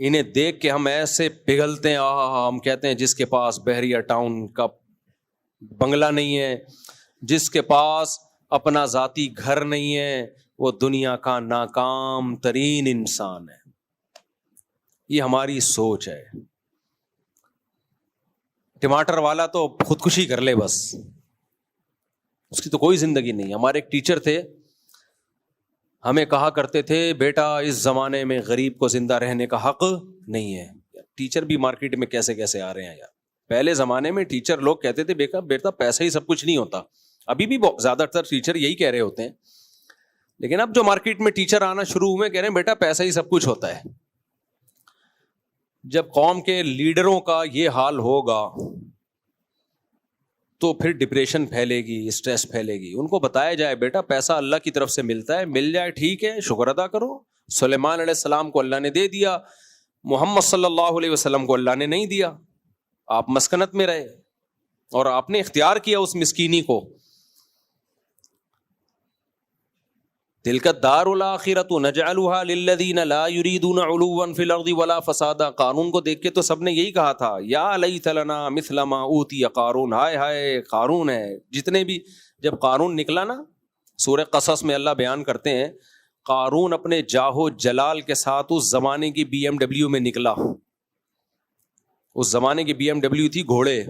انہیں دیکھ کے ہم ایسے پگھلتے ہیں, ہم کہتے ہیں جس کے پاس بحریہ ٹاؤن کا بنگلہ نہیں ہے, جس کے پاس اپنا ذاتی گھر نہیں ہے, وہ دنیا کا ناکام ترین انسان ہے. یہ ہماری سوچ ہے. ٹماٹر والا تو خودکشی کر لے بس, اس کی تو کوئی زندگی نہیں. ہمارے ایک ٹیچر تھے, ہمیں کہا کرتے تھے بیٹا اس زمانے میں غریب کو زندہ رہنے کا حق نہیں ہے. ٹیچر بھی مارکیٹ میں کیسے کیسے آ رہے ہیں یار. پہلے زمانے میں ٹیچر لوگ کہتے تھے بیٹا پیسہ ہی سب کچھ نہیں ہوتا. ابھی بھی زیادہ تر ٹیچر یہی کہہ رہے ہوتے ہیں, لیکن اب جو مارکیٹ میں ٹیچر آنا شروع ہوئے کہہ رہے ہیں بیٹا پیسہ ہی سب کچھ ہوتا ہے. جب قوم کے لیڈروں کا یہ حال ہوگا تو پھر ڈپریشن پھیلے گی, اسٹریس پھیلے گی. ان کو بتایا جائے بیٹا پیسہ اللہ کی طرف سے ملتا ہے, مل جائے ٹھیک ہے, شکر ادا کرو. سلیمان علیہ السلام کو اللہ نے دے دیا, محمد صلی اللہ علیہ وسلم کو اللہ نے نہیں دیا. آپ مسکنت میں رہے اور آپ نے اختیار کیا اس مسکینی کو. تلک الدار الآخرۃ نجعلها للذین لا یریدون علوا فی الارض ولا فسادا. قارون کو دیکھ کے تو سب نے یہی کہا تھا یا لیت لنا مثل ما اوتی قارون. ہائے ہائے قارون ہے. جتنے بھی جب قارون نکلا نا, سورہ قصص میں اللہ بیان کرتے ہیں قارون اپنے جاہو جلال کے ساتھ اس زمانے کی بی ایم ڈبلیو میں نکلا. اس زمانے کی بی ایم ڈبلیو تھی گھوڑے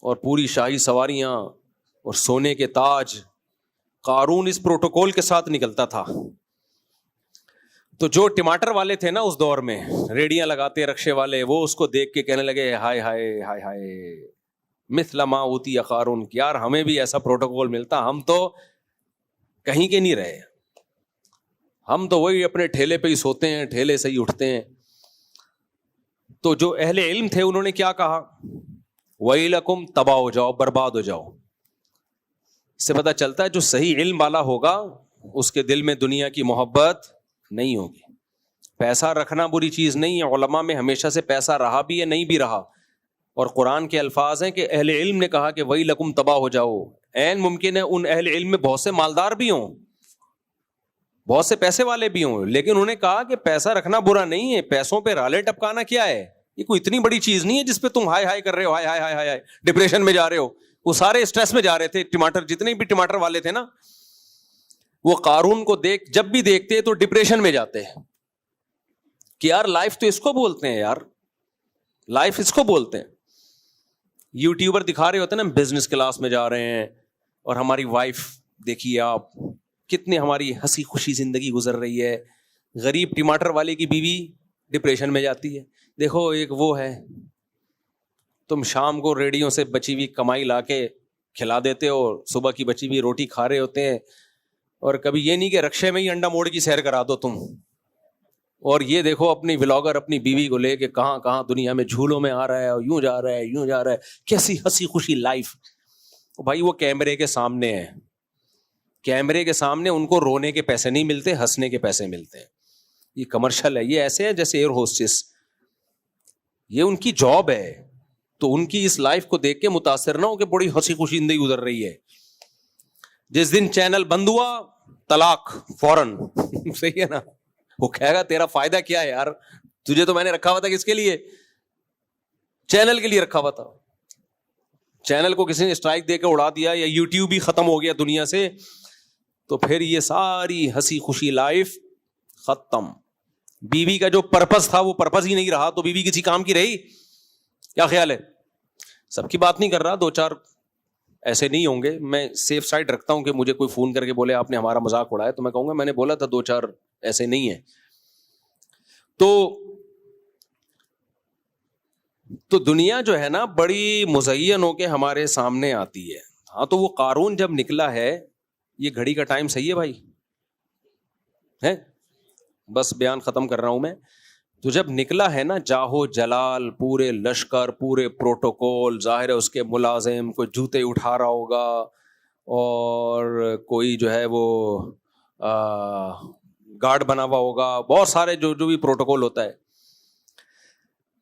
اور پوری شاہی سواریاں اور سونے کے تاج. قارون اس پروٹوکول کے ساتھ نکلتا تھا. تو جو ٹماٹر والے تھے نا اس دور میں, ریڑیاں لگاتے رکشے والے, وہ اس کو دیکھ کے کہنے لگے ہائے ہائے ہائے ہائے مثل ما اوتی قارون. یار ہمیں بھی ایسا پروٹوکول ملتا, ہم تو کہیں کے نہیں رہے. ہم تو وہی اپنے ٹھیلے پہ ہی سوتے ہیں, ٹھیلے سے ہی اٹھتے ہیں. تو جو اہل علم تھے انہوں نے کیا کہا, ویلکم تباہ ہو جاؤ, برباد ہو جاؤ. اس سے پتہ چلتا ہے جو صحیح علم والا ہوگا اس کے دل میں دنیا کی محبت نہیں ہوگی. پیسہ رکھنا بری چیز نہیں ہے, علماء میں ہمیشہ سے پیسہ رہا بھی ہے, نہیں بھی رہا. اور قرآن کے الفاظ ہیں کہ اہل علم نے کہا کہ وہی لکم تباہ ہو جاؤ. عین ممکن ہے ان اہل علم میں بہت سے مالدار بھی ہوں, بہت سے پیسے والے بھی ہوں, لیکن انہوں نے کہا کہ پیسہ رکھنا برا نہیں ہے. پیسوں پہ رالے ٹپکانا کیا ہے, یہ کوئی اتنی بڑی چیز نہیں ہے جس پہ تم ہائے ہائے کر رہے ہو, ہائے ہائے ہائے ہائے ڈپریشن میں جا رہے ہو. وہ سارے اسٹریس میں جا رہے تھے. ٹماٹر جتنے بھی ٹماٹر والے تھے نا, وہ قارون کو جب بھی دیکھتے تو ڈپریشن میں جاتے ہیں کہ یار لائف تو اس کو بولتے ہیں, یار لائف اس کو بولتے ہیں. یوٹیوبر دکھا رہے ہوتے ہیں نا بزنس کلاس میں جا رہے ہیں, اور ہماری وائف دیکھیے آپ کتنی ہماری ہنسی خوشی زندگی گزر رہی ہے. غریب ٹماٹر والے کی بیوی ڈپریشن میں جاتی ہے. دیکھو ایک وہ ہے, تم شام کو ریڑیوں سے بچی ہوئی کمائی لا کے کھلا دیتے ہو, صبح کی بچی ہوئی روٹی کھا رہے ہوتے ہیں, اور کبھی یہ نہیں کہ رکشے میں ہی انڈا موڑ کی سیر کرا دو تم. اور یہ دیکھو اپنی ولاگر اپنی بیوی کو لے کے کہاں کہاں دنیا میں جھولوں میں آ رہا ہے, اور یوں جا رہا ہے یوں جا رہا ہے. کیسی ہنسی خوشی لائف. بھائی وہ کیمرے کے سامنے ہے, کیمرے کے سامنے ان کو رونے کے پیسے نہیں ملتے, ہنسنے کے پیسے ملتے ہیں. یہ کمرشل ہے. یہ ایسے ہے جیسے ایئر ہوسٹس, یہ ان کی جاب ہے. تو ان کی اس لائف کو دیکھ کے متاثر نہ ہو کہ بڑی ہنسی خوشی زندگی گزر رہی ہے. جس دن چینل بند ہوا طلاق فوراً. صحیح ہے نا. وہ کہے گا تیرا فائدہ کیا ہے یار, تجھے تو میں نے رکھا ہوا تھا کس کے لیے, چینل کے لیے رکھا ہوا تھا. چینل کو کسی نے اسٹرائک دے کے اڑا دیا, یا یوٹیوب ہی ختم ہو گیا دنیا سے, تو پھر یہ ساری ہنسی خوشی لائف ختم. بیوی کا جو پرپز تھا وہ پرپز ہی نہیں رہا, تو بیوی کسی کام کی رہی. کیا خیال ہے؟ سب کی بات نہیں کر رہا, دو چار ایسے نہیں ہوں گے. میں سیف سائڈ رکھتا ہوں کہ مجھے کوئی فون کر کے بولے آپ نے ہمارا مذاق اڑایا, تو میں کہوں گا میں نے بولا تھا دو چار ایسے نہیں ہیں. تو دنیا جو ہے نا بڑی مزین ہو کے ہمارے سامنے آتی ہے. ہاں تو وہ قارون جب نکلا ہے, یہ گھڑی کا ٹائم صحیح ہے بھائی, ہے بس بیان ختم کر رہا ہوں میں. تو جب نکلا ہے نا جاہو جلال, پورے لشکر, پورے پروٹوکول, ظاہر ہے اس کے ملازم کوئی جوتے اٹھا رہا ہوگا, اور کوئی جو ہے وہ گارڈ بنا ہوا ہوگا, بہت سارے جو بھی پروٹوکول ہوتا ہے.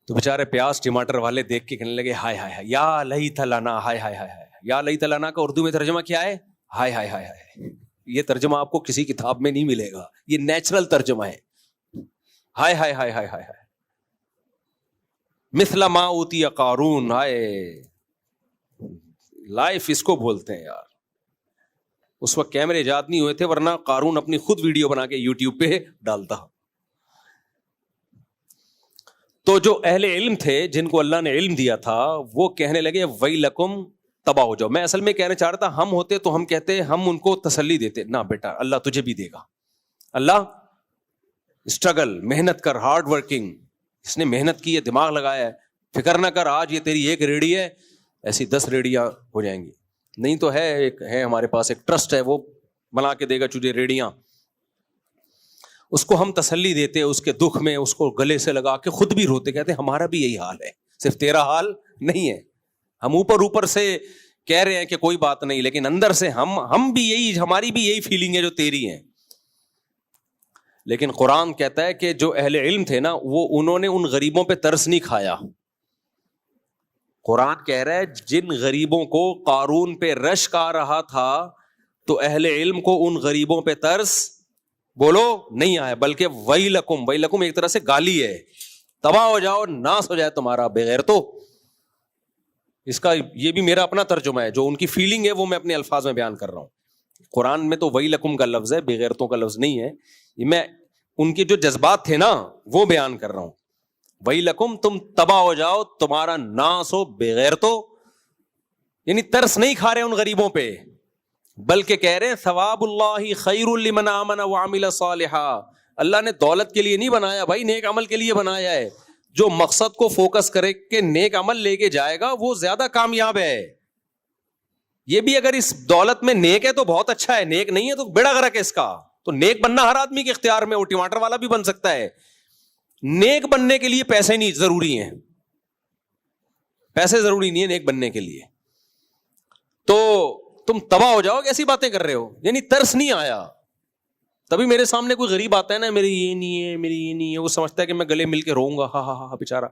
تو بیچارے پیاز ٹماٹر والے دیکھ کے کہنے لگے ہائے ہائے ہائے یا لیت لنا, ہائے ہائے ہائے ہائے. یا لیت لنا کا اردو میں ترجمہ کیا ہے؟ ہائے ہائے ہائے ہائے. یہ ترجمہ آپ کو کسی کتاب میں نہیں ملے گا, یہ نیچرل ترجمہ ہے. ہائے ہائے ہائے ہائے ہائے ہائے. مثل ما اوتی قارون. ہائے لائف اس کو بولتے ہیں یار. اس وقت کیمرے ایجاد نہیں ہوئے تھے, ورنہ قارون اپنی خود ویڈیو بنا کے یوٹیوب پہ ڈالتا. تو جو اہل علم تھے جن کو اللہ نے علم دیا تھا وہ کہنے لگے ویلکم, تباہ ہو جاؤ. میں اصل میں کہنا چاہ رہا تھا ہم ہوتے تو ہم کہتے ہم ان کو تسلی دیتے, نہ بیٹا اللہ تجھے بھی دے گا, اللہ اسٹرگل, محنت کر, ہارڈ ورکنگ, اس نے محنت کی ہے, دماغ لگایا ہے, فکر نہ کر آج یہ تیری ایک ریڑھی ہے ایسی 10 ریڑھیاں ہو جائیں گی. نہیں تو ہے ہمارے پاس ایک ٹرسٹ ہے وہ بنا کے دے گا تجھے ریڑھیاں. اس کو ہم تسلی دیتے اس کے دکھ میں, اس کو گلے سے لگا کے خود بھی روتے, کہتے ہمارا بھی یہی حال ہے, صرف تیرا حال نہیں ہے. ہم اوپر سے کہہ رہے ہیں کہ کوئی بات نہیں, لیکن اندر سے ہم بھی یہی, ہماری بھی یہی فیلنگ ہے جو تیری ہے. لیکن قرآن کہتا ہے کہ جو اہل علم تھے نا وہ انہوں نے ان غریبوں پہ ترس نہیں کھایا. قرآن کہہ رہا ہے جن غریبوں کو قارون پہ رشک آ رہا تھا تو اہل علم کو ان غریبوں پہ ترس بولو نہیں آیا, بلکہ ویلکم, ویلکم ایک طرح سے گالی ہے, تباہ ہو جاؤ, ناس ہو جائے تمہارا بغیرتو. اس کا یہ بھی میرا اپنا ترجمہ ہے, جو ان کی فیلنگ ہے وہ میں اپنے الفاظ میں بیان کر رہا ہوں. قرآن میں تو ویلکم کا لفظ ہے, بغیرتوں کا لفظ نہیں ہے. میں ان کے جو جذبات تھے نا وہ بیان کر رہا ہوں. ویلکم, تم تباہ ہو جاؤ, تمہارا ناس ہو بغیرتو, یعنی ترس نہیں کھا رہے ان غریبوں پہ, بلکہ کہہ رہے ہیں ثواب اللہ خیر لمن آمن وعمل صالحا. اللہ نے دولت کے لیے نہیں بنایا بھائی, نیک عمل کے لیے بنایا ہے. جو مقصد کو فوکس کرے کہ نیک عمل لے کے جائے گا وہ زیادہ کامیاب ہے. یہ بھی اگر اس دولت میں نیک ہے تو بہت اچھا ہے, نیک نہیں ہے تو بیڑا غرق ہے اس کا. تو نیک بننا ہر آدمی کے اختیار میں, وہ ٹماٹر والا بھی بن سکتا ہے. نیک بننے کے لیے پیسے نہیں ضروری ہیں, پیسے ضروری نہیں ہے نیک بننے کے لیے. تو تم تباہ ہو جاؤ, کیسی باتیں کر رہے ہو, یعنی ترس نہیں آیا. تبھی میرے سامنے کوئی غریب آتا ہے نا, میری یہ نہیں ہے, میری یہ نہیں ہے, وہ سمجھتا ہے کہ میں گلے مل کے روؤں گا, ہاں ہاں ہاں بیچارہ.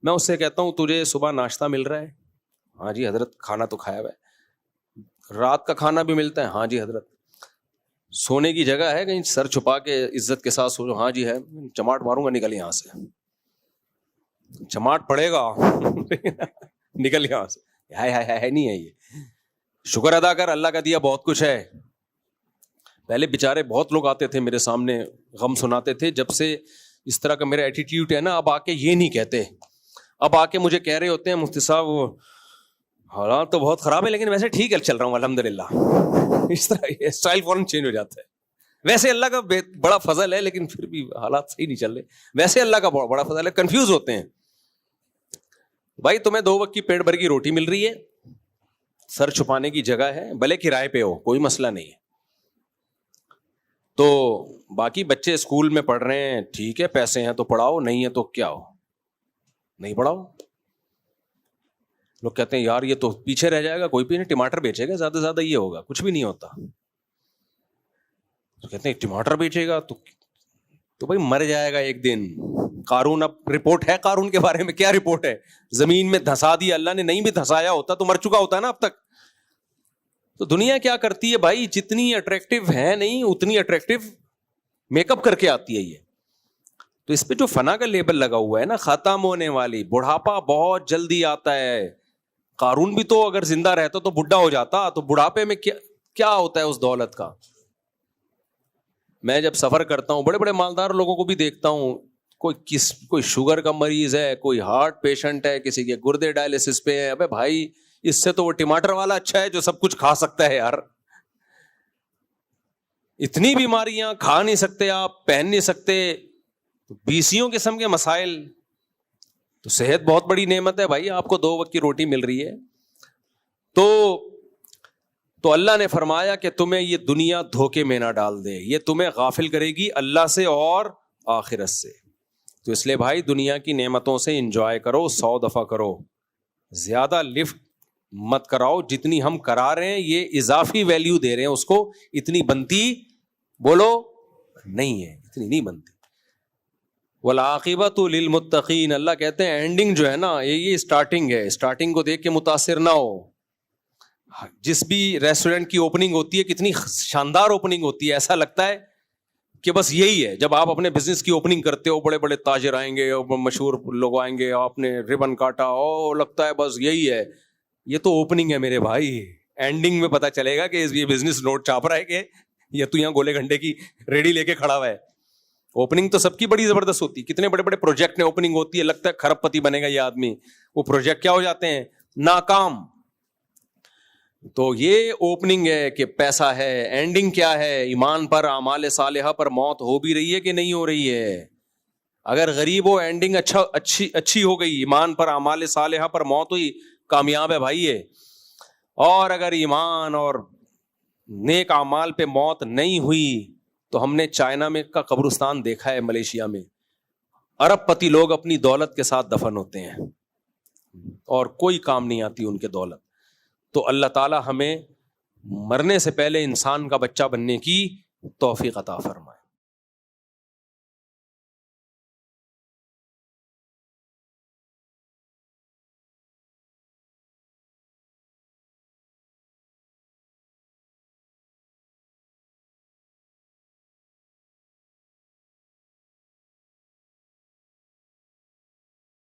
میں اس سے کہتا ہوں تجھے صبح ناشتہ مل رہا ہے؟ ہاں جی حضرت. کھانا تو کھایا ہوا ہے. رات کا کھانا بھی ملتا ہے؟ ہاں جی حضرت. سونے کی جگہ ہے کہیں سر چھپا کے عزت کے ساتھ سو؟ ہاں جی ہے. چماٹ ماروں گا, نکل یہاں سے. چماٹ پڑے گا نکل یہاں سے. ہے نہیں ہے. یہ شکر ادا کر, اللہ کا دیا بہت کچھ ہے. پہلے بیچارے بہت لوگ آتے تھے میرے سامنے, غم سناتے تھے. جب سے اس طرح کا میرا ایٹیٹیوڈ ہے نا, اب آ کے یہ نہیں کہتے, اب آ کے مجھے کہہ رہے ہوتے ہیں مفتی صاحب حالات تو بہت خراب ہے لیکن ویسے ٹھیک ہے, چل رہا ہوں الحمدللہ. اس طرح اسٹائل فوراً چینج ہو جاتا ہے. ویسے اللہ کا بڑا فضل ہے لیکن پھر بھی حالات صحیح نہیں چل رہے. ویسے اللہ کا بڑا فضل ہے, کنفیوز ہوتے ہیں. بھائی تمہیں 2 وقت کی پیٹ بھر کی روٹی مل رہی ہے, سر چھپانے کی جگہ ہے, بھلے کرائے پہ ہو, کوئی مسئلہ نہیں ہے. تو باقی بچے اسکول میں پڑھ رہے ہیں, ٹھیک ہے, پیسے ہیں تو پڑھاؤ, نہیں ہے تو کیا ہو, نہیں پڑھاؤ. لوگ کہتے ہیں یار یہ تو پیچھے رہ جائے گا, کوئی بھی نہیں, ٹماٹر بیچے گا زیادہ سے زیادہ, یہ ہوگا, کچھ بھی نہیں ہوتا. تو کہتے ہیں ٹماٹر بیچے گا تو بھائی مر جائے گا ایک دن. قارون, اب رپورٹ ہے قارون کے بارے میں, کیا رپورٹ ہے؟ زمین میں دھسا دیا اللہ نے, نہیں بھی دھسایا ہوتا تو مر چکا ہوتا ہے نا اب تک. تو دنیا کیا کرتی ہے بھائی, جتنی اٹریکٹیو ہے نہیں اتنی اٹریکٹیو میک اپ کر کے آتی ہے یہ. تو اس پہ جو فنا کا لیبل لگا ہوا ہے نا, ختم ہونے والی, بڑھاپا بہت جلدی آتا ہے. قارون بھی تو اگر زندہ رہتا تو بڈھا ہو جاتا, تو بڑھاپے میں کیا ہوتا ہے اس دولت کا. میں جب سفر کرتا ہوں بڑے بڑے مالدار لوگوں کو بھی دیکھتا ہوں, کوئی شوگر کا مریض ہے, کوئی ہارٹ پیشنٹ ہے, کسی کے گردے ڈائلسس پہ ہے. ابے بھائی اس سے تو وہ ٹماٹر والا اچھا ہے جو سب کچھ کھا سکتا ہے یار. اتنی بیماریاں, کھا نہیں سکتے آپ, پہن نہیں سکتے, 20 قسم کے مسائل. تو صحت بہت بڑی نعمت ہے بھائی, آپ کو 2 وقت کی روٹی مل رہی ہے. تو اللہ نے فرمایا کہ تمہیں یہ دنیا دھوکے میں نہ ڈال دے, یہ تمہیں غافل کرے گی اللہ سے اور آخرت سے. تو اس لیے بھائی دنیا کی نعمتوں سے انجوائے کرو, 100 دفعہ کرو, زیادہ لفٹ مت کراؤ. جتنی ہم کرا رہے ہیں یہ اضافی ویلیو دے رہے ہیں اس کو, اتنی بنتی بولو نہیں ہے, اتنی نہیں بنتی. والعاقبۃ للمتقین, اللہ کہتے ہیں اینڈنگ جو ہے نا یہ اسٹارٹنگ ہے, اسٹارٹنگ کو دیکھ کے متاثر نہ ہو. جس بھی ریسٹورینٹ کی اوپننگ ہوتی ہے کتنی شاندار اوپننگ ہوتی ہے, ایسا لگتا ہے کہ بس یہی ہے. جب آپ اپنے بزنس کی اوپننگ کرتے ہو, بڑے بڑے تاجر آئیں گے, مشہور لوگ آئیں گے, آپ نے ربن کاٹا, او لگتا ہے بس یہی ہے. یہ تو اوپننگ ہے میرے بھائی, اینڈنگ میں پتا چلے گا کہ یہ بزنس نوٹ چاپ رہا ہے کہ یا تو یہاں گولے گھنٹے کی ریڈی لے کے کھڑا ہوا ہے. اوپننگ تو سب کی بڑی زبردست ہوتی ہے. کتنے بڑے بڑے پروجیکٹ میں اوپننگ ہوتی ہے, لگتا ہے کھرب پتی بنے گا یہ آدمی, وہ پروجیکٹ کیا ہو جاتے ہیں, ناکام. تو یہ اوپننگ ہے کہ پیسہ ہے. اینڈنگ کیا ہے, ایمان پر, اعمال صالحہ پر موت ہو بھی رہی ہے کہ نہیں ہو رہی ہے. اگر غریب ہو, اینڈنگ اچھی ہو گئی, ایمان پر اعمال صالحہ پر موت ہوئی, کامیاب ہے بھائی یہ. اور اگر ایمان اور نیک اعمال پہ موت نہیں ہوئی, تو ہم نے چائنا میں کا قبرستان دیکھا ہے, ملیشیا میں ارب پتی لوگ اپنی دولت کے ساتھ دفن ہوتے ہیں اور کوئی کام نہیں آتی ان کے دولت. تو اللہ تعالی ہمیں مرنے سے پہلے انسان کا بچہ بننے کی توفیق عطا فرمائے.